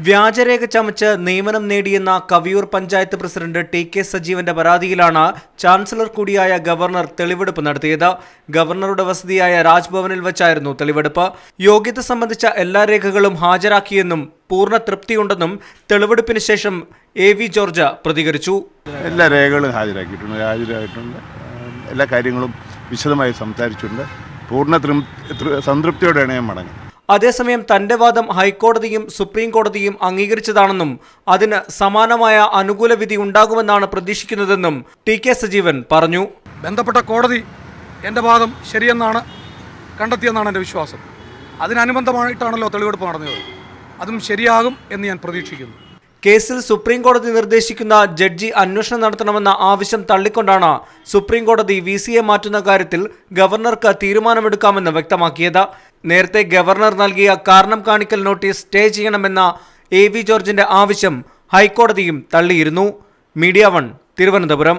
വ്യാജരേഖ ചമച്ച് നിയമനം നേടിയെന്ന Kaviyoor panchayat president TK. സജീവന്റെ പരാതിയിലാണ് ചാൻസലർ കൂടിയായ ഗവർണർ തെളിവെടുപ്പ് നടത്തിയത്. ഗവർണറുടെ വസതിയായ രാജ്ഭവനിൽ വെച്ചായിരുന്നു തെളിവെടുപ്പ്. യോഗ്യത സംബന്ധിച്ച എല്ലാ രേഖകളും ഹാജരാക്കിയെന്നും പൂർണ്ണ തൃപ്തിയുണ്ടെന്നും തെളിവെടുപ്പിന് ശേഷം A.V. ജോർജ് പ്രതികരിച്ചു. എല്ലാ രേഖകളും ഹാജരായിട്ടുണ്ട്. എല്ലാ കാര്യങ്ങളും വിശദമായി സംസാരിച്ചിട്ടുണ്ട്. പൂർണ്ണ സംതൃപ്തിയോടെയാണ് ഞാൻ മടങ്ങുന്നത്. അതേസമയം തന്റെ വാദം ഹൈക്കോടതിയും സുപ്രീം കോടതിയും അംഗീകരിച്ചതാണെന്നും അതിന് സമാനമായ അനുകൂല വിധി ഉണ്ടാകുമെന്നാണ് പ്രതീക്ഷിക്കുന്നതെന്നും ടി.കെ. സജീവൻ പറഞ്ഞു. ബന്ധപ്പെട്ട കോടതി എൻ്റെ വാദം ശരിയെന്നാണ് കണ്ടെത്തിയെന്നാണ് എൻ്റെ വിശ്വാസം. അതിനനുബന്ധമായിട്ടാണല്ലോ തെളിവെടുപ്പ് നടന്നത്. അതും ശരിയാകും എന്ന് ഞാൻ പ്രതീക്ഷിക്കുന്നു. കേസിൽ സുപ്രീം കോടതി നിർദ്ദേശിക്കുന്ന ജഡ്ജി അന്വേഷണം നടത്തണമെന്ന ആവശ്യം തള്ളിക്കൊണ്ടാണ് സുപ്രീം കോടതി VC-യെ മാറ്റുന്ന കാര്യത്തിൽ ഗവർണർക്ക് തീരുമാനമെടുക്കാമെന്ന് വ്യക്തമാക്കിയത്. നേരത്തെ ഗവർണർ നൽകിയ കാരണം കാണിക്കൽ നോട്ടീസ് സ്റ്റേ ചെയ്യണമെന്ന A.V. ജോർജിന്റെ ആവശ്യം ഹൈക്കോടതിയും തള്ളിയിരുന്നു. മീഡിയ 1 തിരുവനന്തപുരം.